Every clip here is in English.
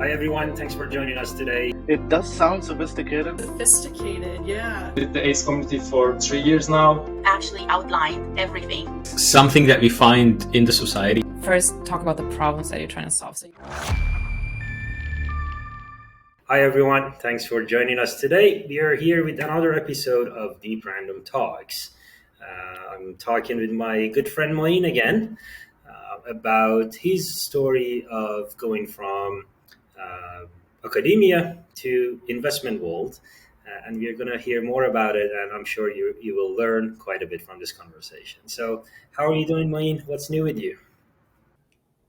Hi everyone, thanks for joining us today. It does sound sophisticated. Sophisticated, yeah. With the ACE community for 3 years now. Actually outlined everything. Something that we find in the society. First, talk about the problems that you're trying to solve. Hi everyone, thanks for joining us today. We are here with another episode of Deep Random Talks. I'm talking with my good friend Moien again about his story of going from academia to investment world. And we're going to hear more about it, and I'm sure you will learn quite a bit from this conversation. So how are you doing, Moien? What's new with you?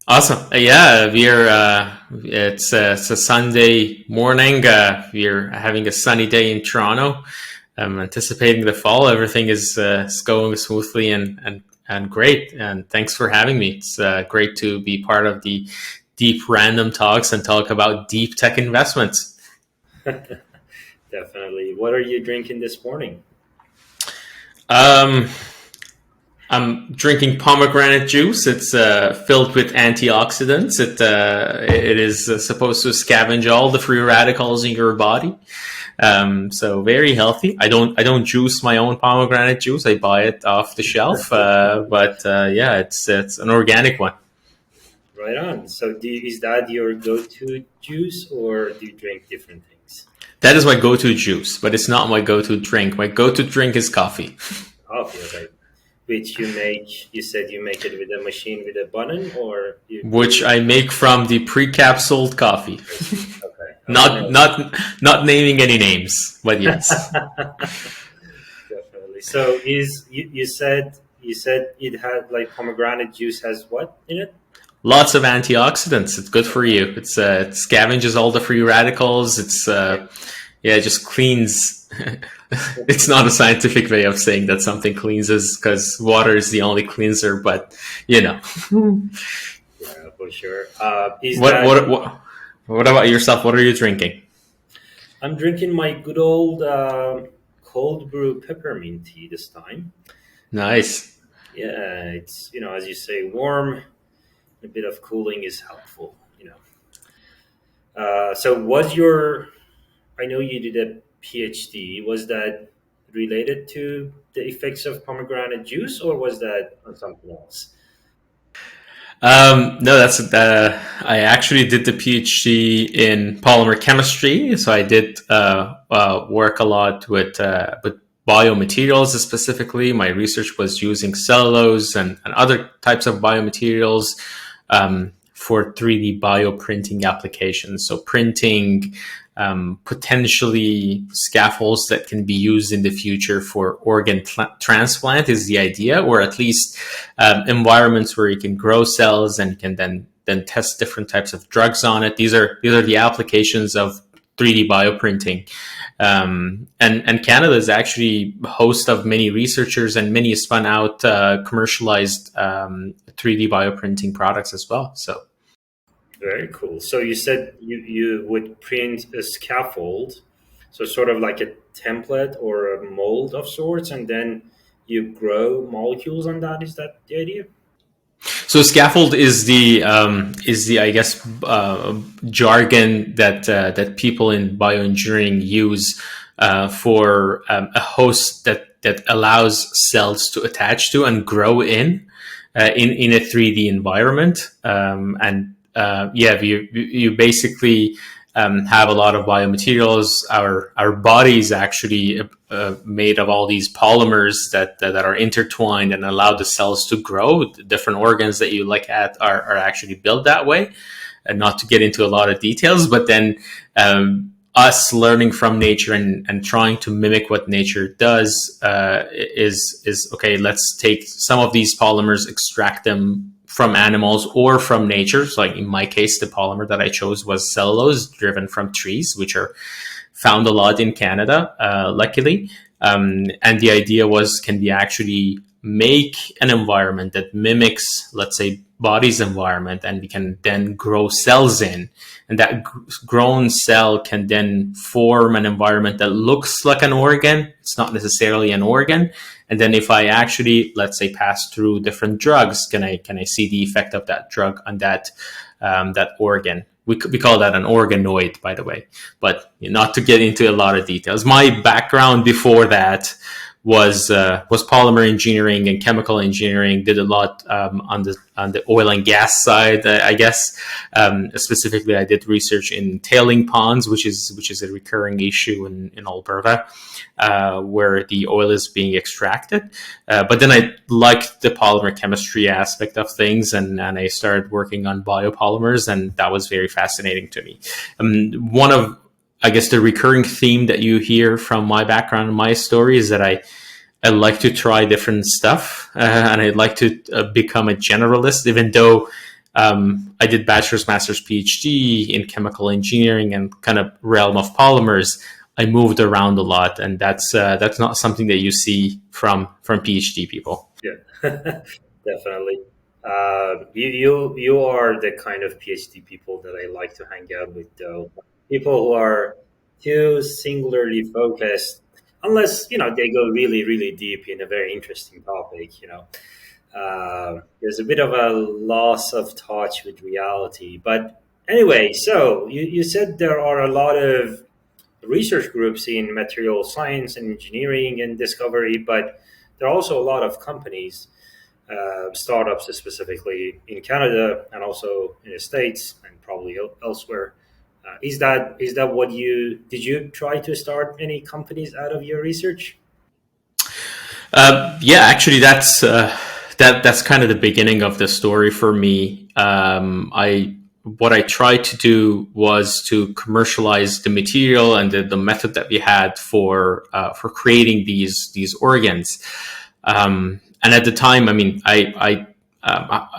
Awesome. Yeah, it's a Sunday morning. We're having a sunny day in Toronto. I'm anticipating the fall. Everything is going smoothly and great. And thanks for having me. It's great to be part of the Deep Random Talks and talk about deep tech investments. Definitely. What are you drinking this morning? I'm drinking pomegranate juice. It's filled with antioxidants. It is supposed to scavenge all the free radicals in your body. So very healthy. I don't juice my own pomegranate juice. I buy it off the shelf. Yeah, it's an organic one. Right on. So is that your go-to juice, or do you drink different things? That is my go-to juice, but it's not my go-to drink. My go-to drink is coffee. Coffee, okay. Which you said you make it with a machine with a button, or which I make from the pre-capsuled coffee. Okay. Not naming any names, but yes. Definitely. So you said it had, like, pomegranate juice has what in it? Lots of antioxidants. It's good for you. It scavenges all the free radicals. It just cleans. It's not a scientific way of saying that something cleanses, because water is the only cleanser, but Yeah, for sure. What about yourself? What are you drinking? I'm drinking my good old cold brew peppermint tea this time. Nice. Yeah, it's, as you say, warm. A bit of cooling is helpful, So I know you did a PhD. Was that related to the effects of pomegranate juice, or was that on something else? No, I actually did the PhD in polymer chemistry. So I did work a lot with biomaterials specifically. My research was using cellulose and other types of biomaterials for 3D bioprinting applications. So printing potentially scaffolds that can be used in the future for organ transplant is the idea, or at least environments where you can grow cells and you can then test different types of drugs on it. These are the applications of 3D bioprinting. And Canada is actually a host of many researchers, and many spun out commercialized 3D bioprinting products as well. So very cool. So you said you would print a scaffold, so sort of like a template or a mold of sorts, and then you grow molecules on that. Is that the idea? So scaffold is the I guess jargon that people in bioengineering use for a host that allows cells to attach to and grow in a 3D environment. You basically have a lot of biomaterials. Our body is actually made of all these polymers that are intertwined and allow the cells to grow. The different organs that you look at are actually built that way. And not to get into a lot of details, but then us learning from nature and trying to mimic what nature does is okay. Let's take some of these polymers, extract them from animals or from nature. So like in my case, the polymer that I chose was cellulose driven from trees, which are found a lot in Canada, luckily. And the idea was, can we actually make an environment that mimics, let's say, body's environment, and we can then grow cells in, and that grown cell can then form an environment that looks like an organ. It's not necessarily an organ. And then if I actually, let's say, pass through different drugs, can I see the effect of that drug on that organ? we call that an organoid, by the way, but not to get into a lot of details. My background before that was polymer engineering and chemical engineering. Did a lot on the oil and gas side, I guess. Specifically, I did research in tailing ponds, which is a recurring issue in Alberta, where the oil is being extracted. But then I liked the polymer chemistry aspect of things, and I started working on biopolymers, and that was very fascinating to me. One of, I guess, the recurring theme that you hear from my background and my story is that I like to try different stuff, and I'd like to become a generalist, even though I did bachelor's, master's, PhD in chemical engineering and kind of realm of polymers. I moved around a lot, and that's not something that you see from PhD people. Yeah, definitely. You are the kind of PhD people that I like to hang out with, though. People who are too singularly focused, unless they go really, really deep in a very interesting topic. There's a bit of a loss of touch with reality. But anyway, so you said there are a lot of research groups in material science and engineering and discovery, but there are also a lot of companies, startups specifically in Canada and also in the States and probably elsewhere. Is that what did you try to start any companies out of your research? Yeah, actually, that's kind of the beginning of the story for me. I What I tried to do was to commercialize the material and the method that we had for creating these organs. And at the time, I mean, I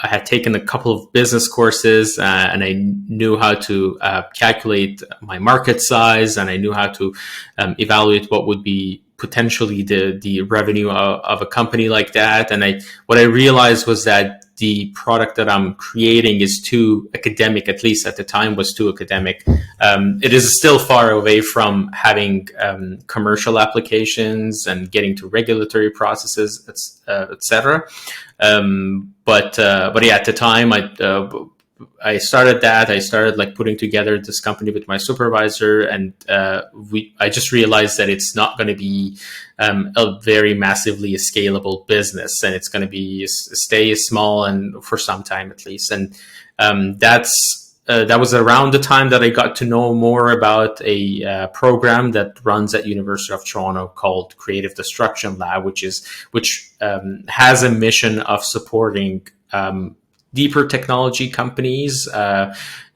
had taken a couple of business courses, and I knew how to calculate my market size, and I knew how to evaluate what would be potentially the revenue of a company like that. And what I realized was that the product that I'm creating is too academic, at least at the time was too academic. It is still far away from having commercial applications and getting to regulatory processes, etc. But yeah, at the time, I started that. I started like putting together this company with my supervisor, and I just realized that it's not going to be a very massively scalable business, and it's going to be stay small and for some time at least. And that was around the time that I got to know more about a program that runs at University of Toronto called Creative Destruction Lab, which has a mission of supporting deeper technology companies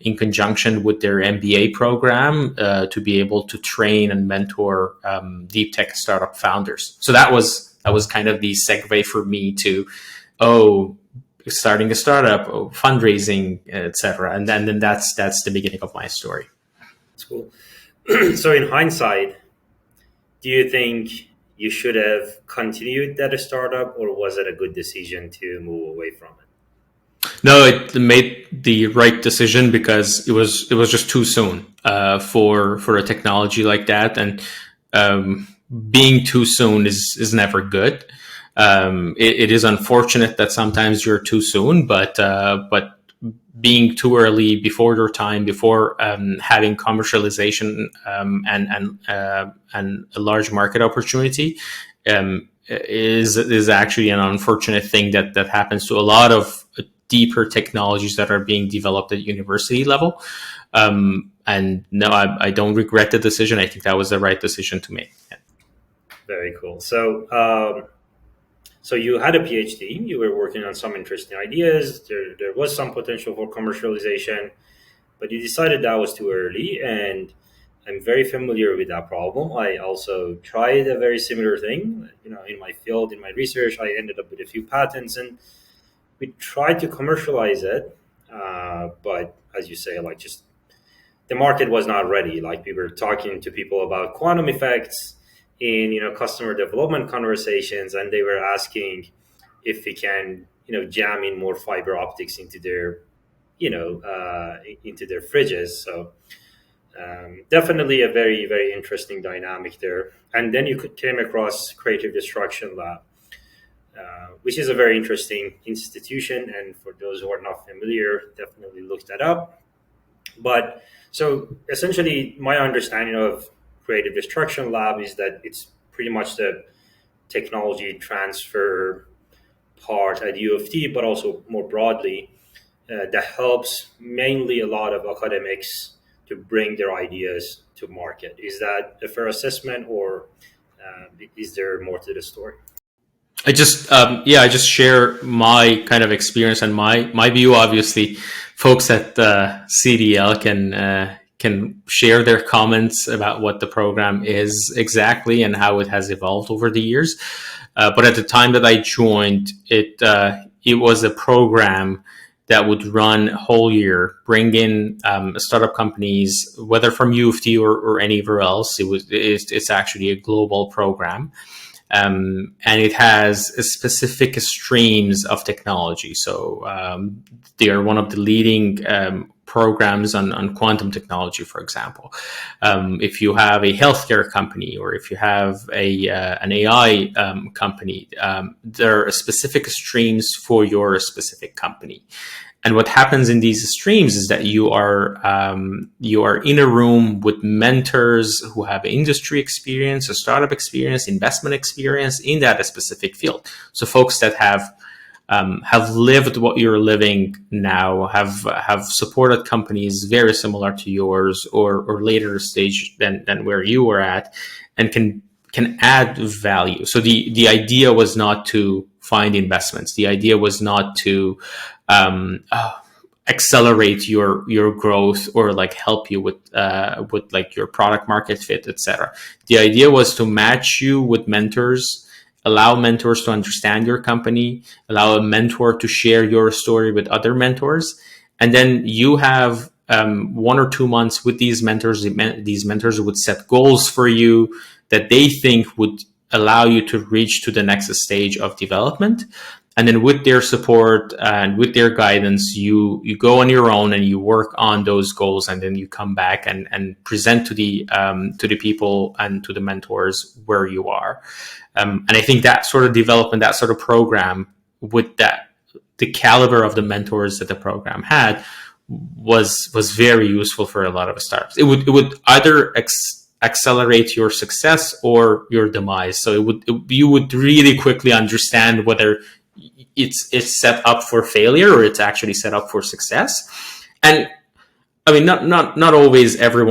in conjunction with their MBA program to be able to train and mentor deep tech startup founders. So that was kind of the segue for me to starting a startup, fundraising, etc. And then that's the beginning of my story. That's cool. So in hindsight, do you think you should have continued that startup, or was it a good decision to move away from it? No, it made the right decision because it was just too soon for a technology like that, and being too soon is never good. It is unfortunate that sometimes you're too soon, but being too early before your time, before having commercialization and a large market opportunity, is actually an unfortunate thing that happens to a lot of deeper technologies that are being developed at university level. And no, I don't regret the decision. I think that was the right decision to make. Yeah. Very cool. So you had a PhD. You were working on some interesting ideas. There was some potential for commercialization, but you decided that was too early. And I'm very familiar with that problem. I also tried a very similar thing. In my field, in my research, I ended up with a few patents, and we tried to commercialize it. But as you say, like just the market was not ready. Like we were talking to people about quantum effects in customer development conversations, and they were asking if we can jam in more fiber optics into their into their fridges. So definitely a very, very interesting dynamic there. And then you came across Creative Destruction Lab, which is a very interesting institution, and for those who are not familiar, definitely look that up. But so essentially, my understanding of Creative Destruction Lab is that it's pretty much the technology transfer part at U of T, but also more broadly, that helps mainly a lot of academics to bring their ideas to market. Is that a fair assessment, or is there more to the story? I just share my kind of experience and my view. Obviously, folks at CDL can share their comments about what the program is exactly and how it has evolved over the years. But at the time that I joined, it was a program that would run a whole year, bring in startup companies, whether from U of T or anywhere else. It's actually a global program. And it has specific streams of technology. So they are one of the leading programs on quantum technology, for example. If you have a healthcare company or if you have an AI company, there are specific streams for your specific company. And what happens in these streams is that you are in a room with mentors who have industry experience, a startup experience, investment experience in that specific field. So folks that have lived what you're living now, have supported companies very similar to yours or later stage than where you were at, and can add value. So the idea was not to find investments. The idea was not to accelerate your growth or like help you with like your product market fit, etc. The idea was to match you with mentors, allow mentors to understand your company, allow a mentor to share your story with other mentors, and then you have 1 or 2 months with these mentors. These mentors would set goals for you that they think would allow you to reach to the next stage of development. And then with their support and with their guidance, you go on your own and you work on those goals, and then you come back and present to the people and to the mentors where you are. And I think that sort of development, that sort of program, with the caliber of the mentors that the program had, was very useful for a lot of startups. It would either accelerate your success or your demise. So you would really quickly understand whether it's set up for failure or it's actually set up for success. And I mean, not always every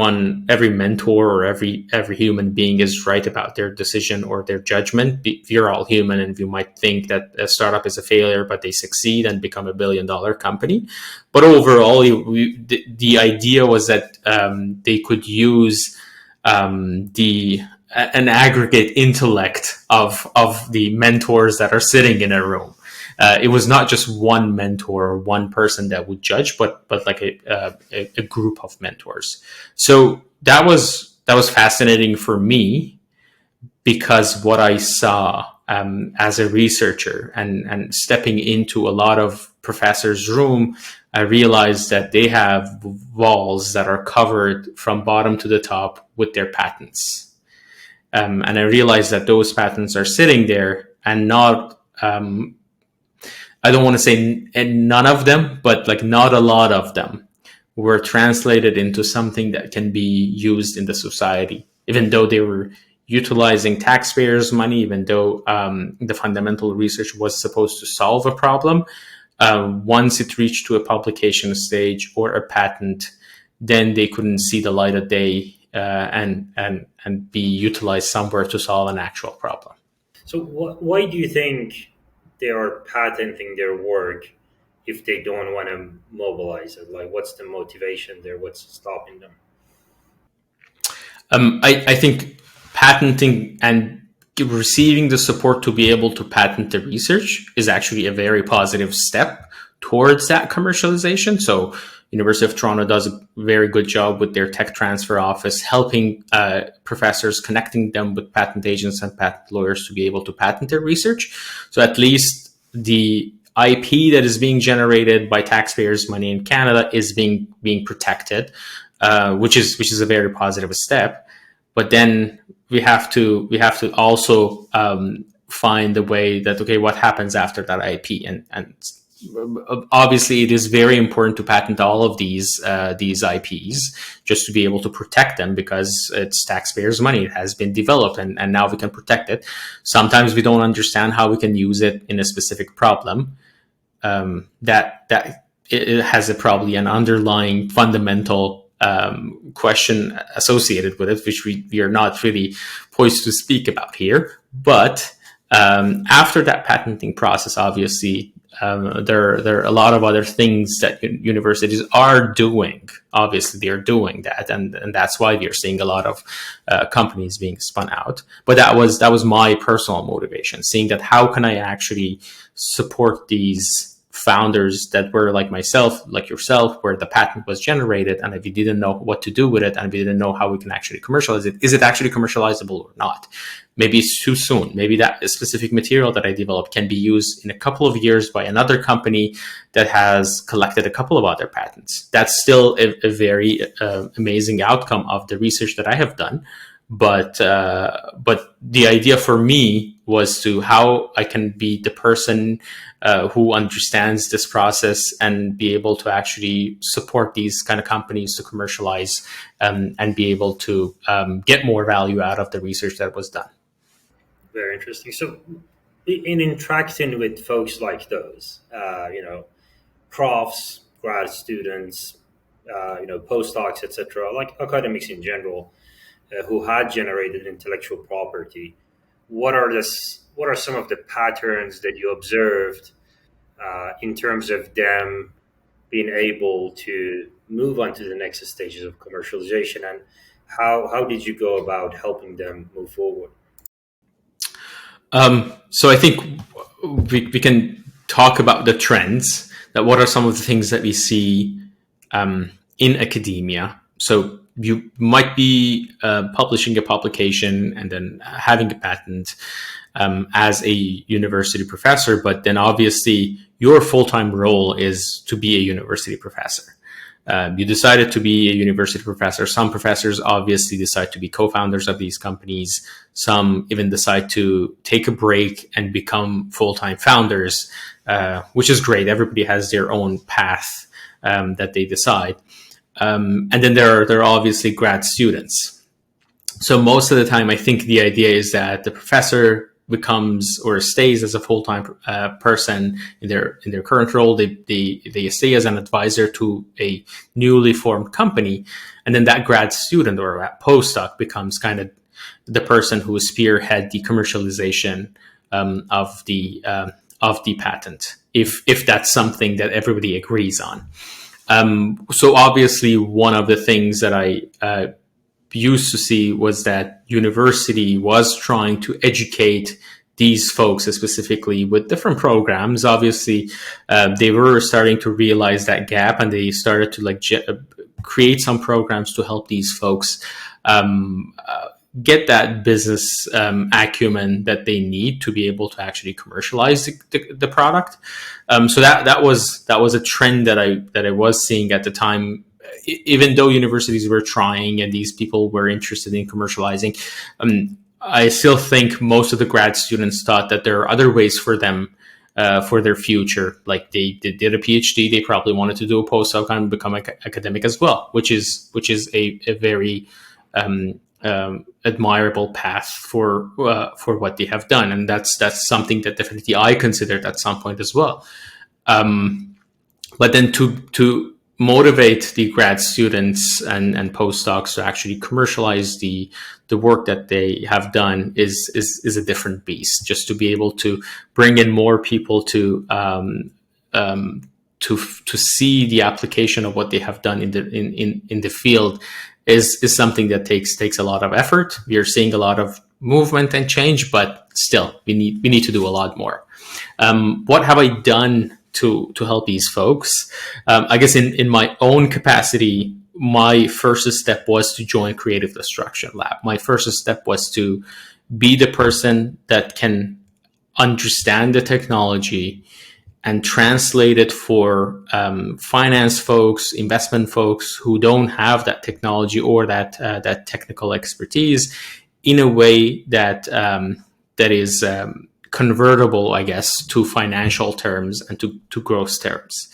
mentor or every human being is right about their decision or their judgment. We're all human, and we might think that a startup is a failure, but they succeed and become $1 billion company. But overall, the idea was that they could use an aggregate intellect of the mentors that are sitting in a room. It was not just one mentor or one person that would judge, but like a group of mentors. So that was fascinating for me, because what I saw as a researcher and stepping into a lot of professors' room, I realized that they have walls that are covered from bottom to the top with their patents. And I realized that those patents are sitting there and not, I don't want to say none of them, but like not a lot of them were translated into something that can be used in the society, even though they were utilizing taxpayers' money, even though the fundamental research was supposed to solve a problem. Once it reached to a publication stage or a patent, then they couldn't see the light of day and be utilized somewhere to solve an actual problem. So why do you think they are patenting their work if they don't want to mobilize it? Like, what's the motivation there? What's stopping them? I think patenting and receiving the support to be able to patent the research is actually a very positive step towards that commercialization. So University of Toronto does a very good job with their tech transfer office, helping professors, connecting them with patent agents and patent lawyers to be able to patent their research. So at least the IP that is being generated by taxpayers' money in Canada is being protected, which is a very positive step. But then we have to also find a way that, okay, what happens after that IP, and obviously it is very important to patent all of these IPs just to be able to protect them, because it's taxpayers' money. It has been developed, and now we can protect it. Sometimes we don't understand how we can use it in a specific problem that it has probably an underlying fundamental question associated with it, which we are not really poised to speak about here. But after that patenting process, obviously, there are a lot of other things that universities are doing. Obviously, they are doing that, and that's why we are seeing a lot of companies being spun out. But that was my personal motivation, seeing that how can I actually support these founders that were like myself, like yourself, where the patent was generated, and if we didn't know what to do with it, and we didn't know how we can actually commercialize it, is it actually commercializable or not? Maybe it's too soon. Maybe that specific material that I developed can be used in a couple of years by another company that has collected a couple of other patents. That's still a very amazing outcome of the research that I have done. But the idea for me was to how I can be the person who understands this process and be able to actually support these kind of companies to commercialize and be able to get more value out of the research that was done. Very interesting. So, in interacting with folks like those, profs, grad students, postdocs, etc., like academics in general, who had generated intellectual property, what are some of the patterns that you observed in terms of them being able to move on to the next stages of commercialization, and how did you go about helping them move forward? So I think we can talk about the trends. That what are some of the things that we see in academia? So you might be publishing a publication and then having a patent as a university professor, but then obviously your full-time role is to be a university professor. You decided to be a university professor. Some professors obviously decide to be co-founders of these companies. Some even decide to take a break and become full-time founders, which is great. Everybody has their own path that they decide. And then there are obviously grad students. So most of the time, I think the idea is that the professor becomes or stays as a full-time person in their current role. They stay as an advisor to a newly formed company, and then that grad student or that postdoc becomes kind of the person who spearhead the commercialization of the patent, if that's something that everybody agrees on. So obviously, one of the things that I used to see was that university was trying to educate these folks specifically with different programs. Obviously, they were starting to realize that gap, and they started to create some programs to help these folks get that business acumen that they need to be able to actually commercialize the product. So that was a trend that I was seeing at the time. Even though universities were trying and these people were interested in commercializing, I still think most of the grad students thought that there are other ways for them for their future. Like they did a PhD, they probably wanted to do a postdoc and become academic as well, which is a very admirable path for what they have done, and that's something that definitely I considered at some point as well. But then to motivate the grad students and postdocs to actually commercialize the work that they have done is a different beast. Just to be able to bring in more people to see the application of what they have done in the field is something that takes a lot of effort. We are seeing a lot of movement and change, but still we need to do a lot more. What have I done to help these folks? I guess in my own capacity, my first step was to join Creative Destruction Lab. My first step was to be the person that can understand the technology and translate it for finance folks, investment folks who don't have that technology or that technical expertise in a way that is convertible, I guess, to financial terms and to gross terms.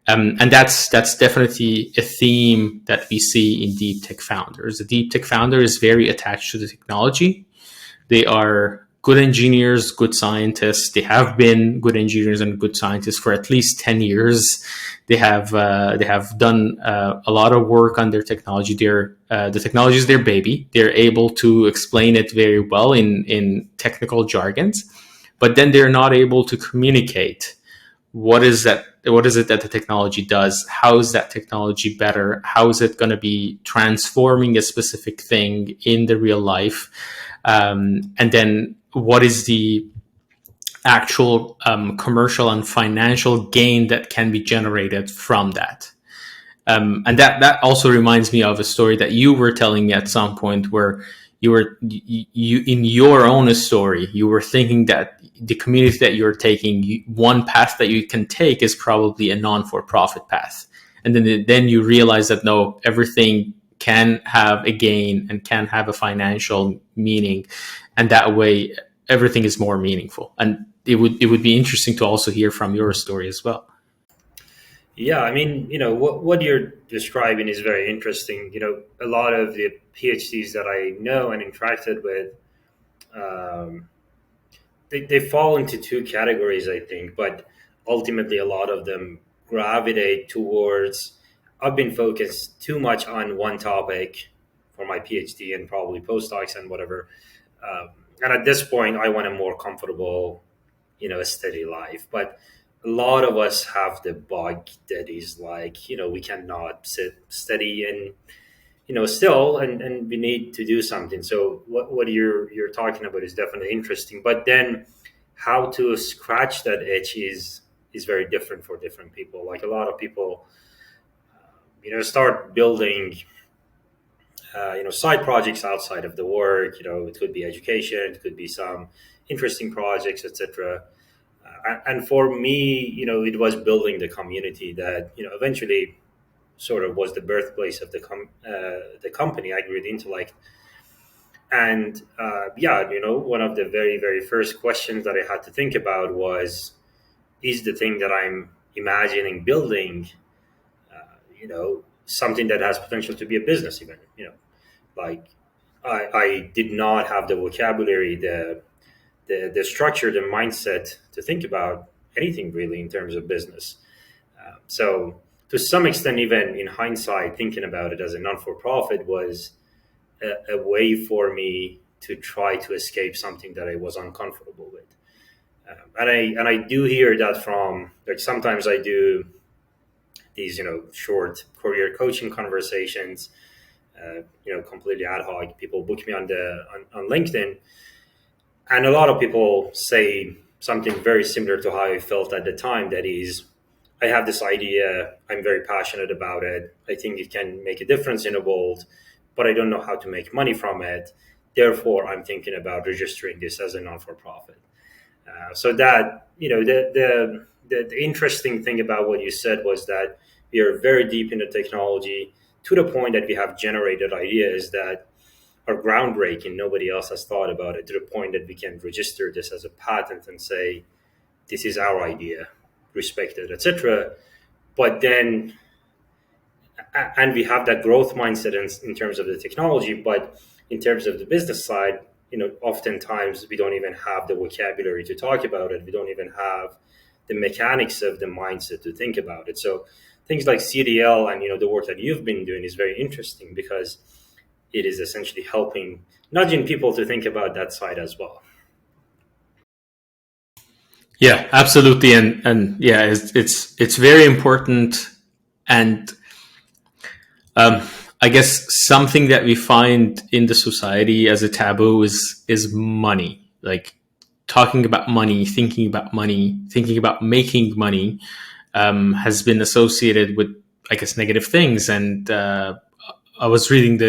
And that's definitely a theme that we see in deep tech founders. The deep tech founder is very attached to the technology. They are good engineers, good scientists. They have been good engineers and good scientists for at least 10 years. They have done a lot of work on their technology. The technology is their baby. They're able to explain it very well in technical jargons, but then they're not able to communicate what is it that the technology does? How is that technology better? How is it going to be transforming a specific thing in the real life? And then what is the actual commercial and financial gain that can be generated from that? And that also reminds me of a story that you were telling me at some point, where you in your own story, you were thinking that the community that you're taking, one path that you can take is probably a non-for-profit path. And then you realize that no, everything can have a gain and can have a financial meaning. And that way, everything is more meaningful. And it would be interesting to also hear from your story as well. Yeah, I mean, what you're describing is very interesting. A lot of the PhDs that I know and interacted with, um, they fall into two categories, I think, but ultimately a lot of them gravitate towards, I've been focused too much on one topic for my PhD and probably postdocs and whatever. And at this point, I want a more comfortable, a steady life. But a lot of us have the bug that is like, we cannot sit steady and, still, and we need to do something. So what you're talking about is definitely interesting. But then how to scratch that itch is very different for different people. Like a lot of people, start building, side projects outside of the work. It could be education, it could be some interesting projects, etc. And for me, it was building the community that, eventually sort of was the birthplace of the company, Aggregate Intellect. And yeah, one of the very, very first questions that I had to think about was, is the thing that I'm imagining building, something that has potential to be a business even, like I did not have the vocabulary, the structure, the mindset to think about anything really in terms of business. So to some extent, even in hindsight, thinking about it as a non-for-profit was a way for me to try to escape something that I was uncomfortable with. And I do hear that from, like, sometimes I do these, short career coaching conversations, completely ad hoc. People book me on LinkedIn, and a lot of people say something very similar to how I felt at the time. That is, I have this idea, I'm very passionate about it, I think it can make a difference in the world, but I don't know how to make money from it. Therefore, I'm thinking about registering this as a non-for-profit. So that, the interesting thing about what you said was that we are very deep in the technology to the point that we have generated ideas that are groundbreaking. Nobody else has thought about it, to the point that we can register this as a patent and say, this is our idea, respected, etc. But then, and we have that growth mindset in terms of the technology, but in terms of the business side, oftentimes we don't even have the vocabulary to talk about it. We don't even have the mechanics of the mindset to think about it. So things like CDL and, the work that you've been doing is very interesting, because it is essentially helping, nudging people to think about that side as well. Yeah, absolutely. And yeah, it's very important. And I guess something that we find in the society as a taboo is money. Like talking about money, thinking about making money, has been associated with, I guess, negative things. And I was reading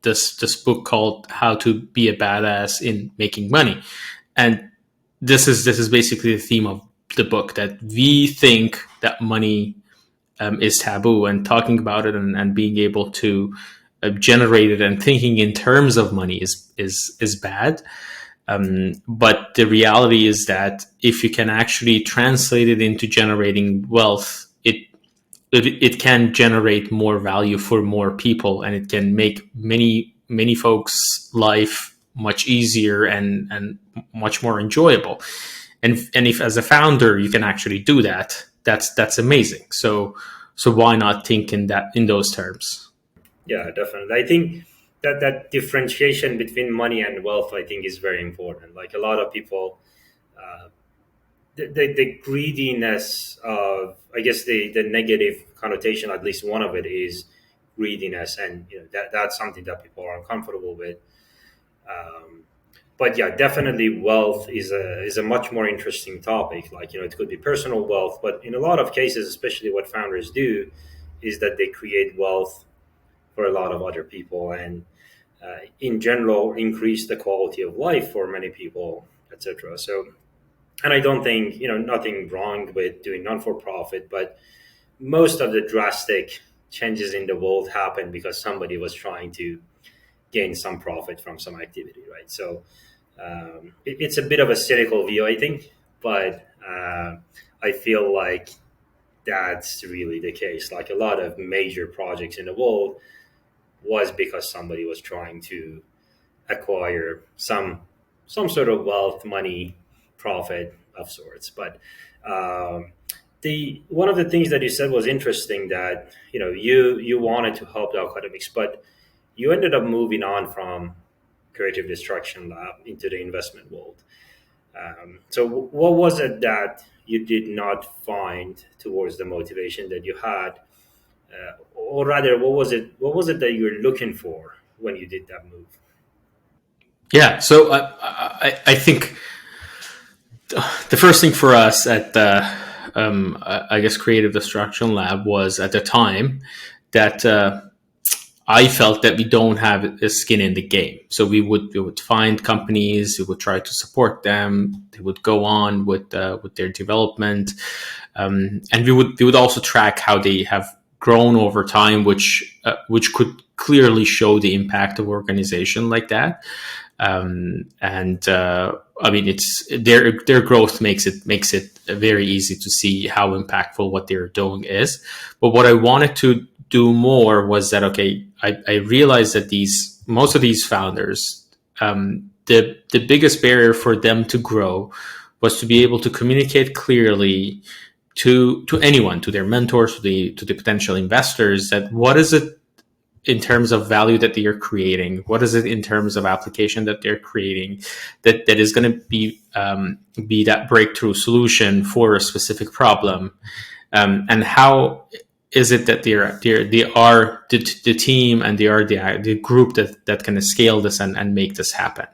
this book called How to Be a Badass in Making Money, and this is basically the theme of the book, that we think that money is taboo, and talking about it and being able to generate it and thinking in terms of money is bad. But the reality is that if you can actually translate it into generating wealth, it can generate more value for more people, and it can make many folks' life much easier and much more enjoyable. And if as a founder you can actually do that, that's amazing. So why not think in those terms? Yeah, definitely. I think that differentiation between money and wealth, I think, is very important. Like a lot of people, uh, the greediness of, I guess, the negative connotation, at least one of it, is greediness, and that's something that people are uncomfortable with. Um, but yeah, definitely, wealth is a much more interesting topic. Like, it could be personal wealth, but in a lot of cases, especially what founders do, is that they create wealth for a lot of other people, and in general increase the quality of life for many people, etc. So, and I don't think, nothing wrong with doing non-for-profit, but most of the drastic changes in the world happen because somebody was trying to gain some profit from some activity, right? So it's a bit of a cynical view, I think, but I feel like that's really the case. Like a lot of major projects in the world was because somebody was trying to acquire some sort of wealth, money, profit of sorts. But the one of the things that you said was interesting, that you wanted to help the academics, but you ended up moving on from creative destruction lab into the investment world. So what was it that you did not find towards the motivation that you had, or rather, what was it that you were looking for when you did that move? Yeah, so I think the first thing for us at the I guess Creative Destruction Lab was at the time that I felt that we don't have a skin in the game. So we would find companies, we would try to support them, they would go on with their development, and we would also track how they have grown over time, which could clearly show the impact of organization like that. And I mean, it's their growth makes it very easy to see how impactful what they're doing is. But what I wanted to do more was that, okay, I realized that most of these founders, the biggest barrier for them to grow was to be able to communicate clearly to anyone, to their mentors, to the potential investors, that what is it in terms of value that they are creating, what is it in terms of application that they're creating, that is going to be that breakthrough solution for a specific problem, and how is it that they are the team, and they are the group that can scale this and make this happen.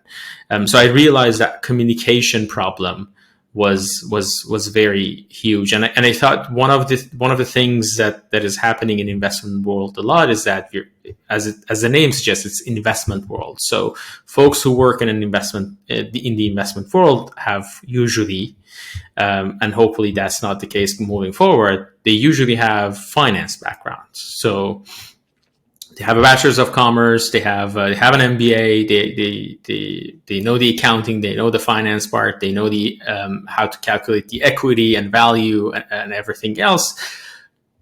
So I realized that communication problem was very huge, and I thought one of the things that is happening in investment world a lot is that as the name suggests, it's investment world. So folks who work in the investment world have usually, and hopefully that's not the case moving forward, they usually have finance backgrounds. So they have a bachelor's of commerce, they have an MBA, they know the accounting, they know the finance part, they know the how to calculate the equity and value and everything else.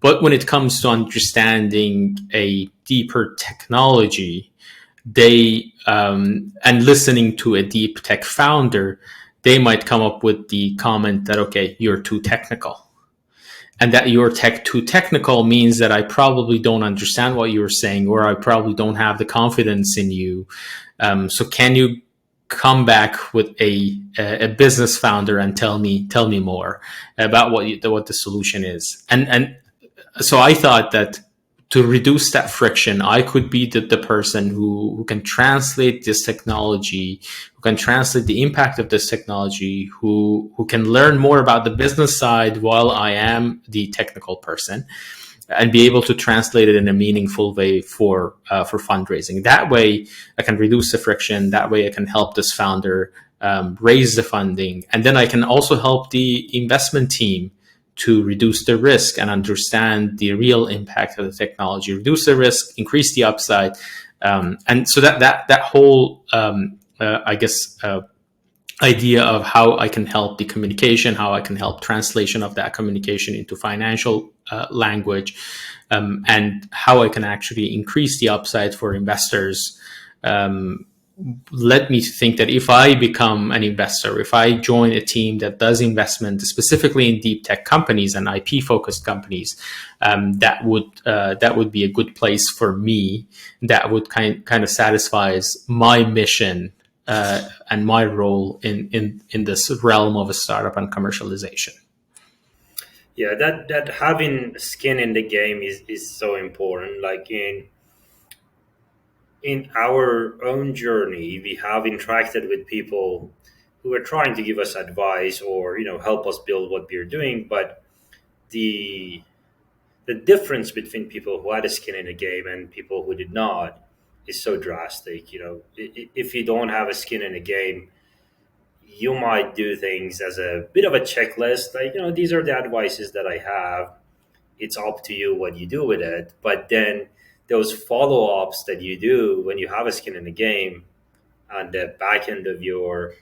But when it comes to understanding a deeper technology, they and listening to a deep tech founder, they might come up with the comment that, okay, you're too technical. And that you're too technical means that I probably don't understand what you're saying, or I probably don't have the confidence in you. So can you come back with a business founder and tell me more about what the solution is? And so I thought that to reduce that friction, I could be the person who can translate this technology, who can translate the impact of this technology, who can learn more about the business side while I am the technical person, and be able to translate it in a meaningful way for fundraising. That way, I can reduce the friction. That way, I can help this founder raise the funding, and then I can also help the investment team to reduce the risk and understand the real impact of the technology, reduce the risk, increase the upside. And so that whole, I guess, idea of how I can help the communication, how I can help translation of that communication into financial language, and how I can actually increase the upside for investors. Led me to think that if I become an investor, if I join a team that does investment specifically in deep tech companies and IP focused companies, that would be a good place for me. That would kind of satisfies my mission and my role in this realm of a startup and commercialization. Yeah, that having skin in the game is so important. Like in our own journey, we have interacted with people who are trying to give us advice or help us build what we're doing, but the the difference between people who had a skin in the game and people who did not is so drastic. If you don't have a skin in the game, you might do things as a bit of a checklist, like these are the advices that I have. It's up to you what you do with it. But then those follow-ups that you do when you have a skin in the game on the back end of your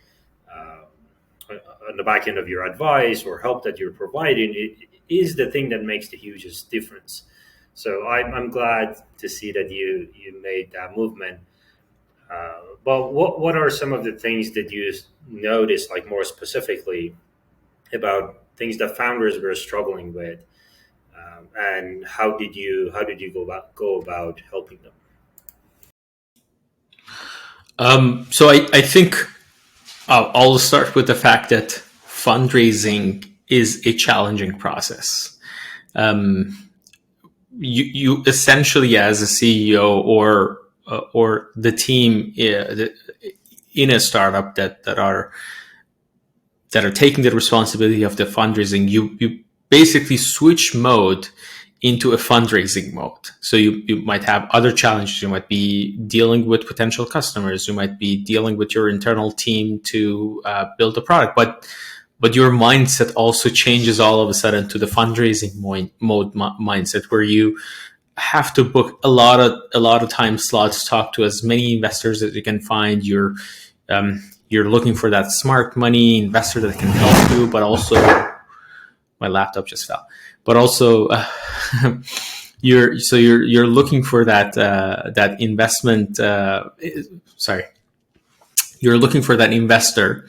uh, on the back end of your advice or help that you're providing, it is the thing that makes the hugest difference. So I'm glad to see that you made that movement. But what are some of the things that you noticed, like more specifically, about things that founders were struggling with, and how did you go about helping them? So I think I'll start with the fact that fundraising is a challenging process. You essentially, as a CEO or the team in a startup that are taking the responsibility of the fundraising, you basically switch mode into a fundraising mode. So you might have other challenges. You might be dealing with potential customers. You might be dealing with your internal team to build a product, but your mindset also changes all of a sudden to the fundraising mode mindset, where you have to book a lot of time slots, talk to as many investors as you can find. You're looking for that smart money investor that can help you, but also my laptop just fell. But also, you're looking for that investment. Sorry, you're looking for that investor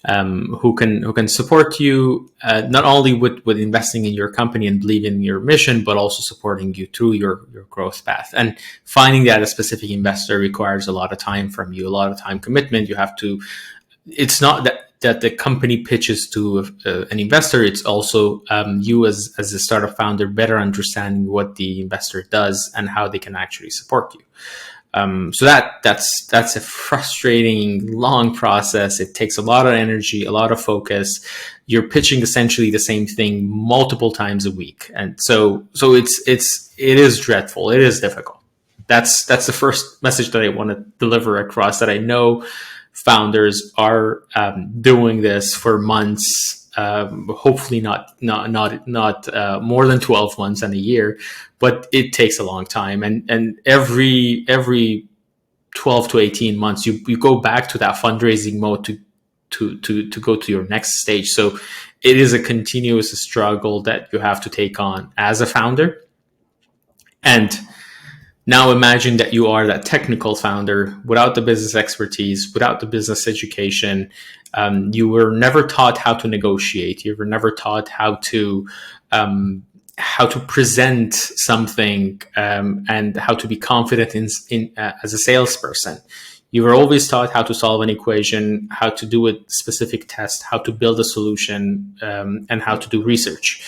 who can support you not only with investing in your company and believing in your mission, but also supporting you through your growth path. And finding that a specific investor requires a lot of time from you, a lot of time commitment. You have to. It's not that the company pitches to an investor. It's also you as a startup founder better understanding what the investor does and how they can actually support you. So that's a frustrating, long process. It takes a lot of energy, a lot of focus. You're pitching essentially the same thing multiple times a week, and so it is dreadful. It is difficult. That's the first message that I want to deliver across. That I know founders are doing this for months. Hopefully not more than 12 months and a year, but it takes a long time. And every 12 to 18 months, you go back to that fundraising mode to go to your next stage. So it is a continuous struggle that you have to take on as a founder. And now imagine that you are that technical founder without the business expertise, without the business education. You were never taught how to negotiate. You were never taught how to present something and how to be confident in as a salesperson. You were always taught how to solve an equation, how to do a specific test, how to build a solution, and how to do research.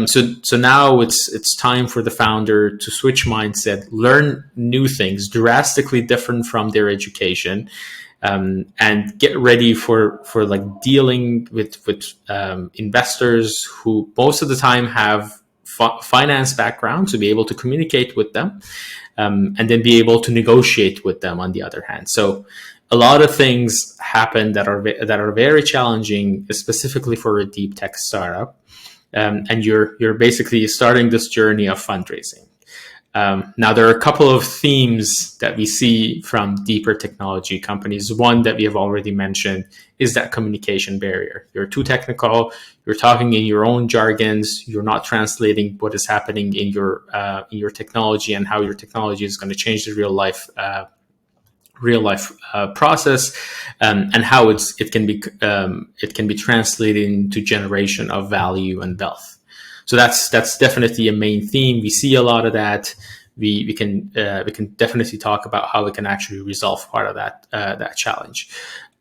So now it's time for the founder to switch mindset, learn new things, drastically different from their education, and get ready for like dealing with investors who most of the time have finance background to be able to communicate with them, and then be able to negotiate with them on the other hand. So a lot of things happen that are very challenging, specifically for a deep tech startup. And you're basically starting this journey of fundraising. Now, there are a couple of themes that we see from deeper technology companies. One that we have already mentioned is that communication barrier. You're too technical. You're talking in your own jargons. You're not translating what is happening in your technology and how your technology is going to change the real life process, and how it can be translated into generation of value and wealth. So that's definitely a main theme. We see a lot of that. We can definitely talk about how we can actually resolve part of that challenge.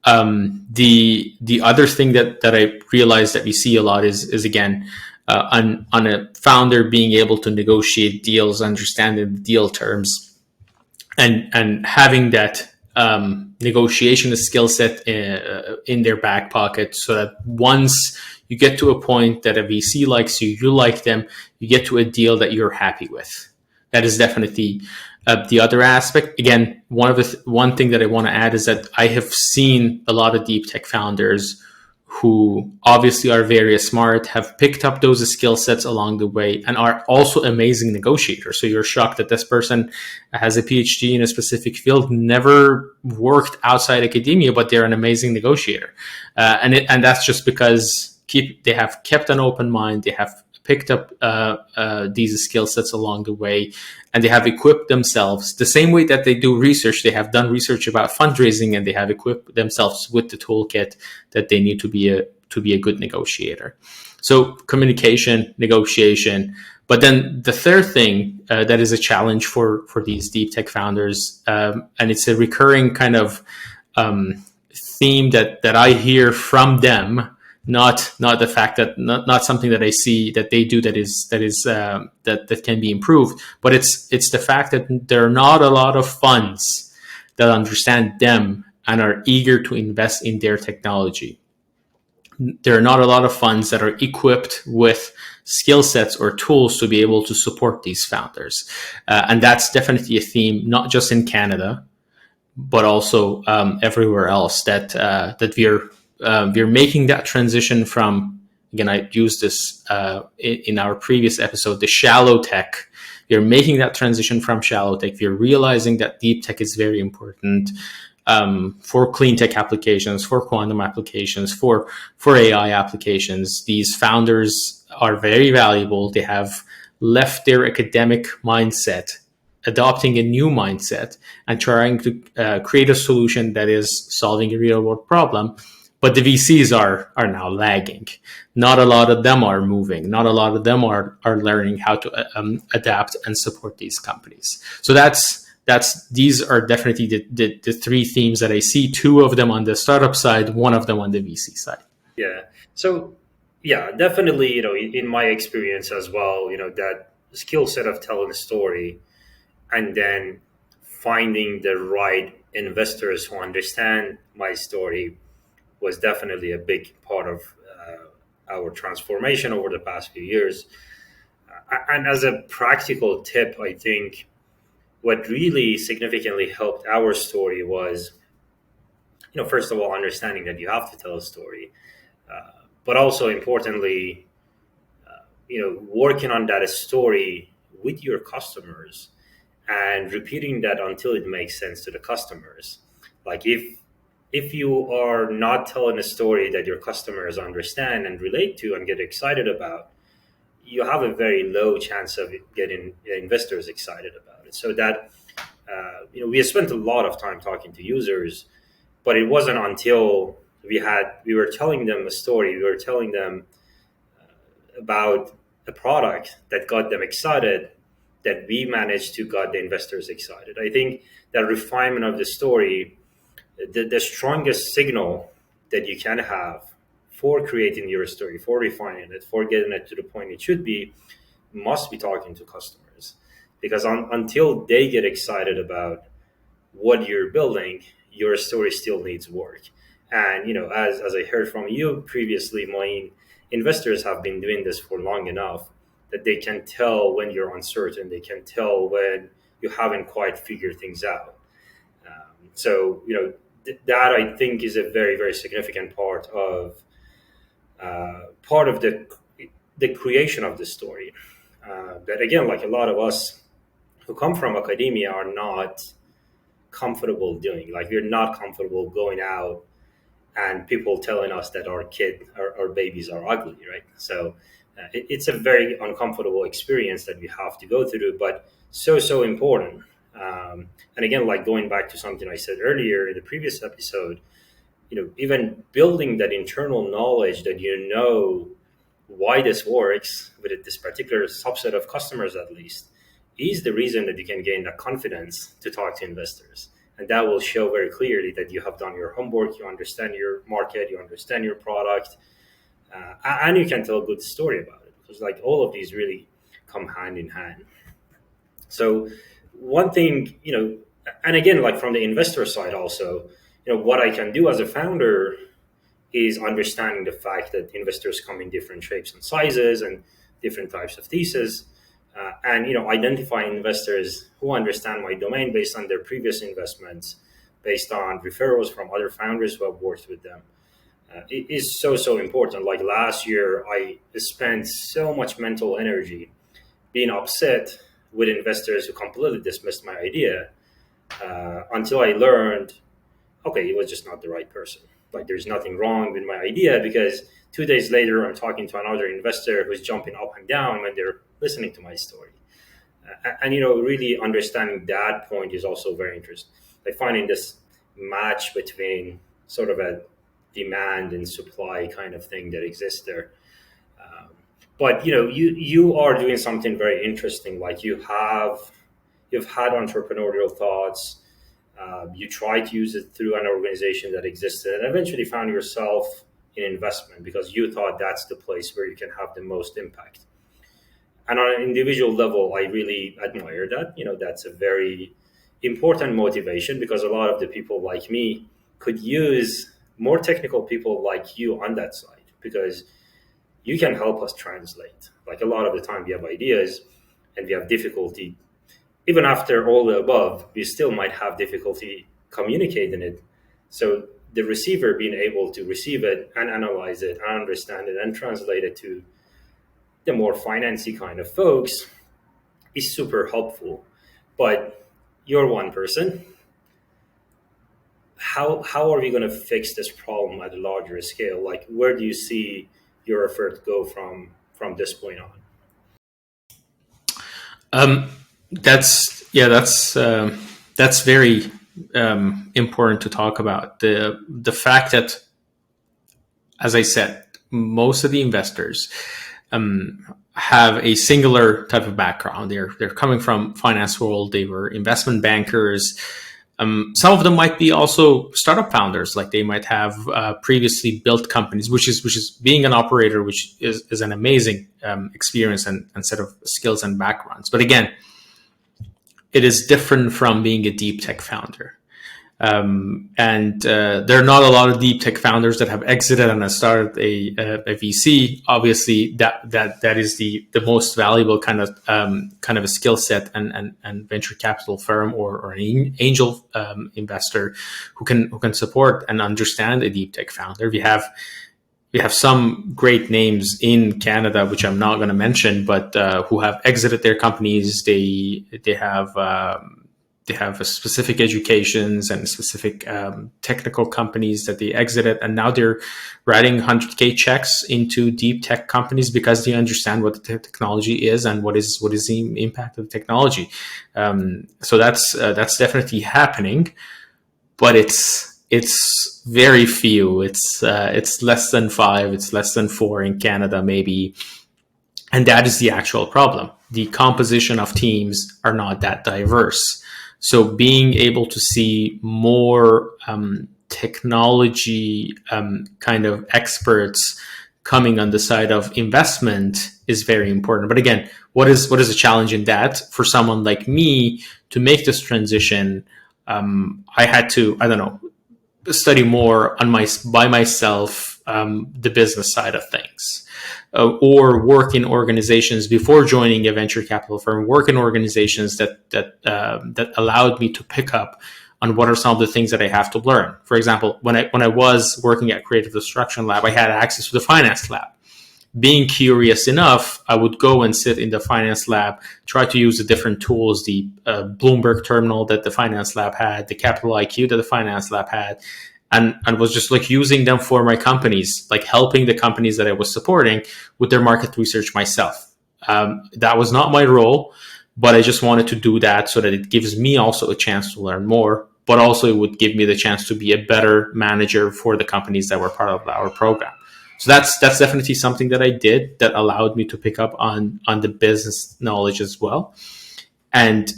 The other thing that I realized that we see a lot is again, on a founder being able to negotiate deals, understanding the deal terms, and having that negotiation skill set in their back pocket, so that once you get to a point that a VC likes you, you like them, you get to a deal that you're happy with. That is definitely the other aspect. Again, one thing that I want to add is that I have seen a lot of deep tech founders who obviously are very smart, have picked up those skill sets along the way, and are also amazing negotiators. So you're shocked that this person has a PhD in a specific field, never worked outside academia, but they're an amazing negotiator. And that's just because they have kept an open mind, they have picked up these skill sets along the way, and they have equipped themselves the same way that they do research. They have done research about fundraising, and they have equipped themselves with the toolkit that they need to be a good negotiator. So communication, negotiation. But then the third thing that is a challenge for these deep tech founders, and it's a recurring kind of theme that I hear from them. Not the fact that not something that I see that they do that can be improved, but it's the fact that there are not a lot of funds that understand them and are eager to invest in their technology. There are not a lot of funds that are equipped with skill sets or tools to be able to support these founders, and that's definitely a theme, not just in Canada, but also everywhere else. That we're making that transition from, again, I used this in our previous episode, the shallow tech. We're making that transition from shallow tech. We're realizing that deep tech is very important for clean tech applications, for quantum applications, for AI applications. These founders are very valuable. They have left their academic mindset, adopting a new mindset, and trying to create a solution that is solving a real world problem. But the VCs are now lagging. Not a lot of them are moving. Not a lot of them are learning how to adapt and support these companies. So these are definitely the three themes that I see. Two of them on the startup side, one of them on the VC side. Yeah. So yeah, definitely, in my experience as well, that skill set of telling a story and then finding the right investors who understand my story was definitely a big part of our transformation over the past few years. And as a practical tip, I think what really significantly helped our story was, first of all, understanding that you have to tell a story, but also importantly, working on that story with your customers and repeating that until it makes sense to the customers. Like if you are not telling a story that your customers understand and relate to and get excited about, you have a very low chance of getting investors excited about it. So that we have spent a lot of time talking to users, but it wasn't until we were telling them a story, we were telling them about a product that got them excited, that we managed to got the investors excited. I think that refinement of the story, the strongest signal that you can have for creating your story, for refining it, for getting it to the point it should be, must be talking to customers. Because until they get excited about what you're building, your story still needs work. And as I heard from you previously, Moien, investors have been doing this for long enough that they can tell when you're uncertain. They can tell when you haven't quite figured things out. So that I think is a very, very significant part of the creation of the story. That again, like a lot of us who come from academia are not comfortable doing. Like, we're not comfortable going out and people telling us that our babies are ugly, right? So it's a very uncomfortable experience that we have to go through, but so important. And again, like going back to something I said earlier in the previous episode, even building that internal knowledge that why this works with this particular subset of customers, at least, is the reason that you can gain that confidence to talk to investors. And that will show very clearly that you have done your homework, you understand your market, you understand your product, and you can tell a good story about it, because like all of these really come hand in hand. So one thing, and again, like from the investor side also, what I can do as a founder is understanding the fact that investors come in different shapes and sizes and different types of theses, and identifying investors who understand my domain based on their previous investments, based on referrals from other founders who have worked with them. It is so important. Like last year, I spent so much mental energy being upset with investors who completely dismissed my idea, until I learned, okay, it was just not the right person. Like, there's nothing wrong with my idea, because 2 days later, I'm talking to another investor who's jumping up and down when they're listening to my story. And really understanding that point is also very interesting. Like finding this match between sort of a demand and supply kind of thing that exists there. But you are doing something very interesting. Like you've had entrepreneurial thoughts. You tried to use it through an organization that existed, and eventually found yourself in investment because you thought that's the place where you can have the most impact. And on an individual level, I really admire that. That's a very important motivation, because a lot of the people like me could use more technical people like you on that side, because you can help us translate. Like a lot of the time we have ideas and we have difficulty. Even after all the above, we still might have difficulty communicating it. So the receiver being able to receive it and analyze it and understand it and translate it to the more financy kind of folks is super helpful. But you're one person. How are we going to fix this problem at a larger scale? Like, where do you see your effort go from this point on? That's very important to talk about. The fact that, as I said, most of the investors have a singular type of background. They're coming from finance world. They were investment bankers. Some of them might be also startup founders. Like they might have previously built companies, which is being an operator, which is an amazing experience and set of skills and backgrounds. But again, it is different from being a deep tech founder. And there are not a lot of deep tech founders that have exited and have started a VC. Obviously, that is the most valuable kind of a skill set and venture capital firm or an angel investor who can support and understand a deep tech founder. We have some great names in Canada, which I'm not going to mention, but who have exited their companies. They have a specific educations and specific technical companies that they exited, and now they're writing 100K checks into deep tech companies because they understand what the technology is and what is the impact of the technology. So that's definitely happening, but it's very few. It's less than 5. It's less than 4 in Canada, maybe. And that is the actual problem. The composition of teams are not that diverse. So being able to see more technology kind of experts coming on the side of investment is very important. But again, what is a challenge in that for someone like me to make this transition? I had to, study more by myself, the business side of things. Or work in organizations before joining a venture capital firm, work in organizations that allowed me to pick up on what are some of the things that I have to learn. For example, when I was working at Creative Destruction Lab, I had access to the finance lab. being curious enough, I would go and sit in the finance lab, try to use the different tools, the Bloomberg terminal that the finance lab had, the Capital IQ that the finance lab had, and was just like using them for my companies, like helping the companies that I was supporting with their market research myself. That was not my role, but I just wanted to do that so that it gives me also a chance to learn more, but also it would give me the chance to be a better manager for the companies that were part of our program. So that's definitely something that I did that allowed me to pick up on the business knowledge as well. And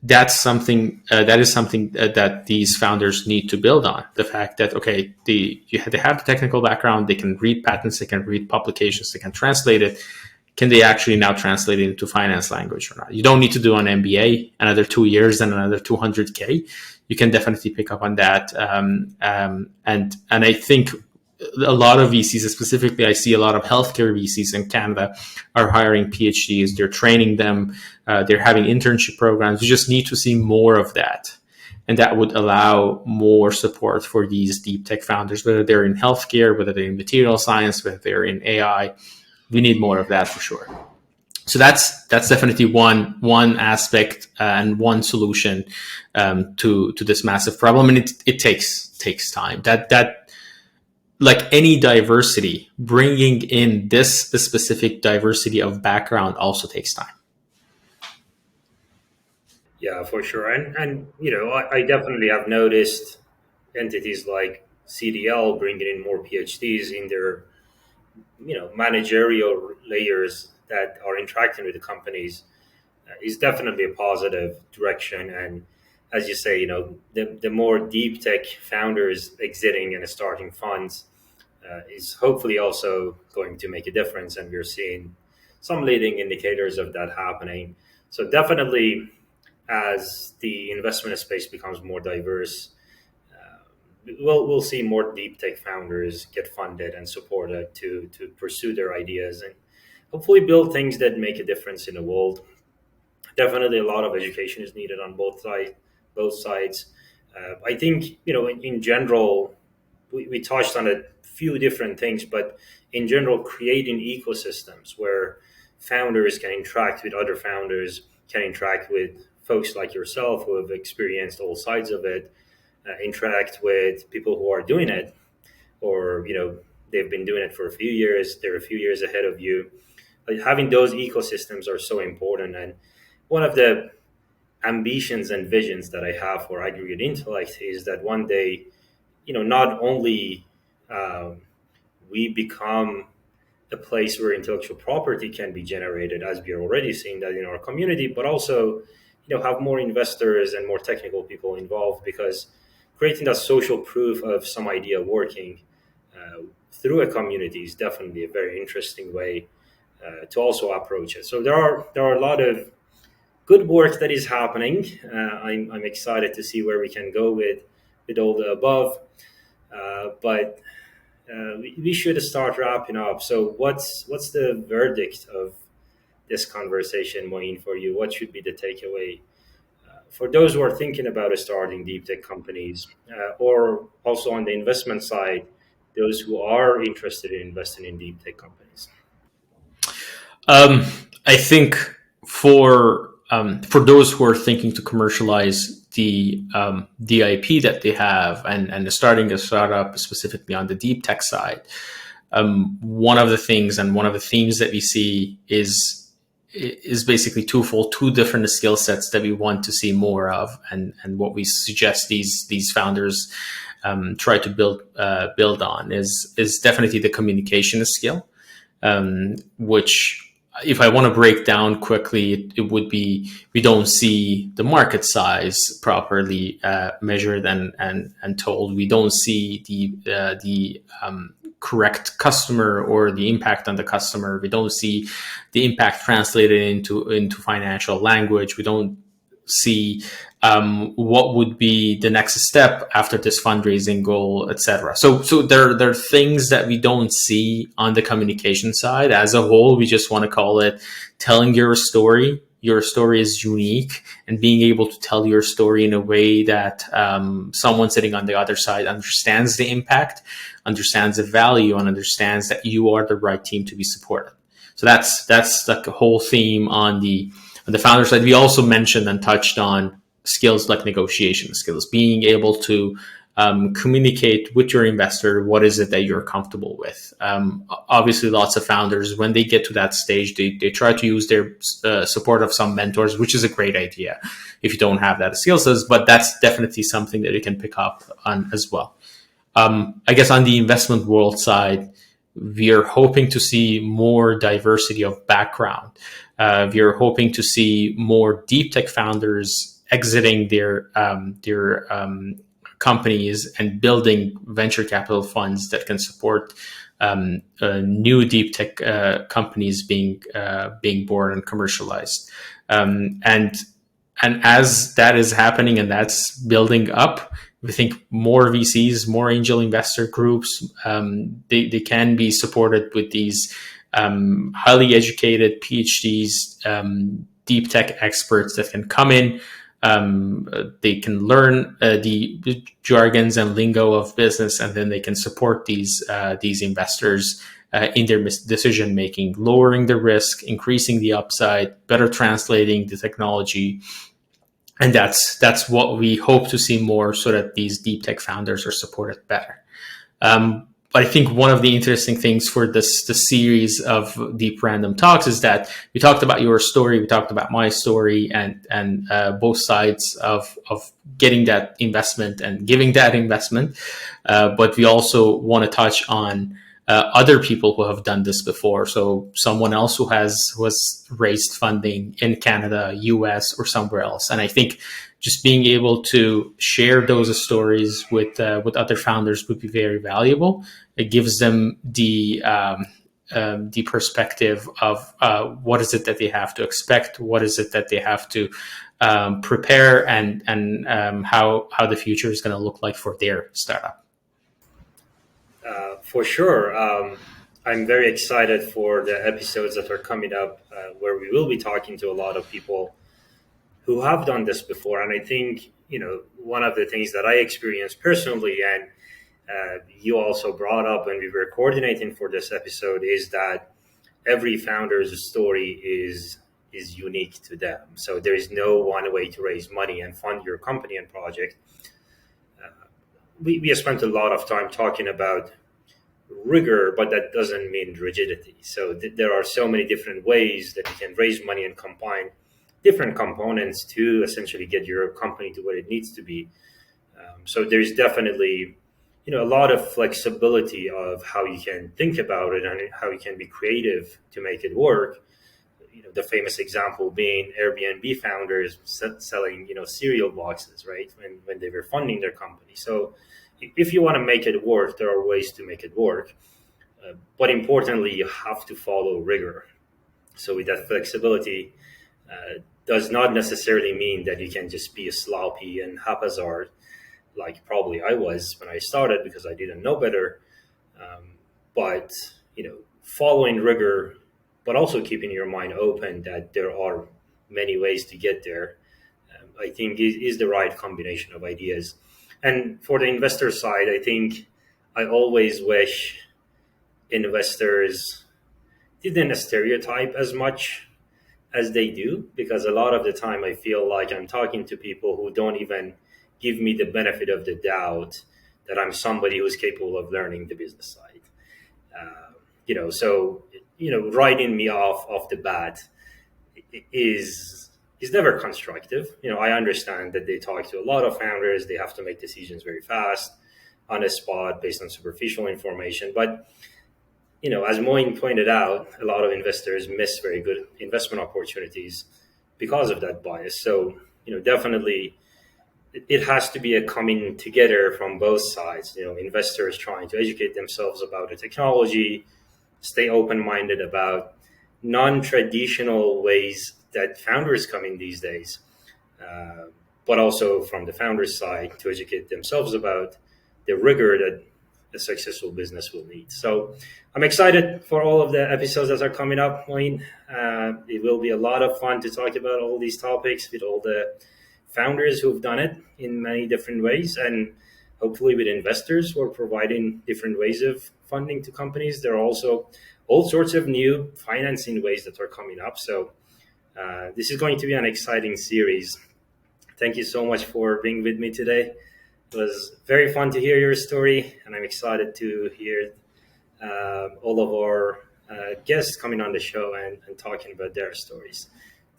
that's something that is something that these founders need to build on. The fact that, okay, they have the technical background, they can read patents, they can read publications, they can translate it. Can they actually now translate it into finance language or not? You don't need to do an MBA, another 2 years and another 200K. You can definitely pick up on that. And I think a lot of VCs, specifically, I see a lot of healthcare VCs in Canada are hiring PhDs. They're training them. They're having internship programs. You just need to see more of that. And that would allow more support for these deep tech founders, whether they're in healthcare, whether they're in material science, whether they're in AI. We need more of that for sure. So that's definitely one aspect and one solution to this massive problem, and it takes time. That like any diversity, bringing in this specific diversity of background also takes time. Yeah, for sure. And I definitely have noticed entities like CDL bringing in more PhDs in their managerial layers that are interacting with the companies is definitely a positive direction. And as you say, the more deep tech founders exiting and starting funds is hopefully also going to make a difference. And we're seeing some leading indicators of that happening. So definitely, as the investment space becomes more diverse, we'll see more deep tech founders get funded and supported to pursue their ideas and hopefully build things that make a difference in the world. Definitely, a lot of education is needed on both sides. I think in general, we touched on a few different things, but in general, creating ecosystems where founders can interact with other founders, can interact with folks like yourself who have experienced all sides of it, interact with people who are doing it, or they've been doing it for a few years, they're a few years ahead of you. Like, having those ecosystems are so important. And one of the ambitions and visions that I have for aggregate intellect is that one day, not only we become a place where intellectual property can be generated, as we are already seeing that in our community, but also have more investors and more technical people involved, because creating that social proof of some idea working through a community is definitely a very interesting way to also approach it. So there are a lot of good work that is happening. I'm excited to see where we can go with all the above, but we should start wrapping up. So what's the verdict of this conversation, Moin, for you? What should be the takeaway for those who are thinking about starting deep tech companies, or also on the investment side, those who are interested in investing in deep tech companies? I think for those who are thinking to commercialize the IP that they have and starting a startup specifically on the deep tech side, one of the things and one of the themes that we see is basically twofold: two different skill sets that we want to see more of, and what we suggest these founders try to build on is definitely the communication skill, which, if I want to break down quickly, it would be, we don't see the market size properly measured and told. We don't see the correct customer or the impact on the customer. We don't see the impact translated into financial language. We don't see what would be the next step after this fundraising goal, etc. So there are things that we don't see on the communication side. As a whole, we just want to call it telling your story your story is unique, and being able to tell your story in a way that someone sitting on the other side understands the impact, understands the value, and understands that you are the right team to be supported. So that's like the whole theme on the founder side. We also mentioned and touched on skills like negotiation skills, being able to communicate with your investor what is it that you're comfortable with. Obviously, lots of founders, when they get to that stage, they try to use their support of some mentors, which is a great idea if you don't have that skill sets, but that's definitely something that you can pick up on as well. I guess on the investment world side, we are hoping to see more diversity of background. We are hoping to see more deep tech founders exiting their companies and building venture capital funds that can support new deep tech companies being born and commercialized. And as that is happening and that's building up, we think more VCs, more angel investor groups, they can be supported with these highly educated PhDs, deep tech experts that can come in. They can learn the jargons and lingo of business, and then they can support these investors in their decision making, lowering the risk, increasing the upside, better translating the technology. And that's what we hope to see more, so that these deep tech founders are supported better. But I think one of the interesting things for the series of Deep Random Talks is that we talked about your story, we talked about my story, and both sides of getting that investment and giving that investment. But we also want to touch on other people who have done this before. So someone else who was raised funding in Canada, US, or somewhere else. And I think just being able to share those stories with other founders would be very valuable. It gives them the perspective of what is it that they have to expect, what is it that they have to prepare, and how the future is going to look like for their startup. For sure. I'm very excited for the episodes that are coming up where we will be talking to a lot of people who have done this before. And I think, one of the things that I experienced personally, and you also brought up when we were coordinating for this episode, is that every founder's story is unique to them. So there is no one way to raise money and fund your company and project. We have spent a lot of time talking about rigor, but that doesn't mean rigidity. So there are so many different ways that you can raise money and combine different components to essentially get your company to where it needs to be. So there's definitely, a lot of flexibility of how you can think about it and how you can be creative to make it work. The famous example being Airbnb founders selling, cereal boxes, right? When they were funding their company. So if you want to make it work, there are ways to make it work. But importantly, you have to follow rigor. So with that flexibility, does not necessarily mean that you can just be a sloppy and haphazard, like probably I was when I started because I didn't know better. But, following rigor, but also keeping your mind open that there are many ways to get there, I think is the right combination of ideas. And for the investor side, I think I always wish investors didn't stereotype as much as they do, because a lot of the time I feel like I'm talking to people who don't even give me the benefit of the doubt that I'm somebody who's capable of learning the business side. So writing me off the bat is never constructive. I understand that they talk to a lot of founders. They have to make decisions very fast on the spot based on superficial information. But, as Moien pointed out, a lot of investors miss very good investment opportunities because of that bias. So, definitely it has to be a coming together from both sides. Investors trying to educate themselves about the technology, stay open-minded about non-traditional ways that founders come in these days, but also from the founders' side to educate themselves about the rigor that a successful business will need. So I'm excited for all of the episodes that are coming up, Moien. It will be a lot of fun to talk about all these topics with all the founders who've done it in many different ways, and hopefully with investors who are providing different ways of funding to companies. There are also all sorts of new financing ways that are coming up. So this is going to be an exciting series. Thank you so much for being with me today. It was very fun to hear your story, and I'm excited to hear all of our guests coming on the show and talking about their stories.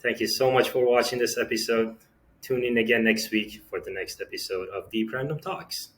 Thank you so much for watching this episode. Tune in again next week for the next episode of Deep Random Talks.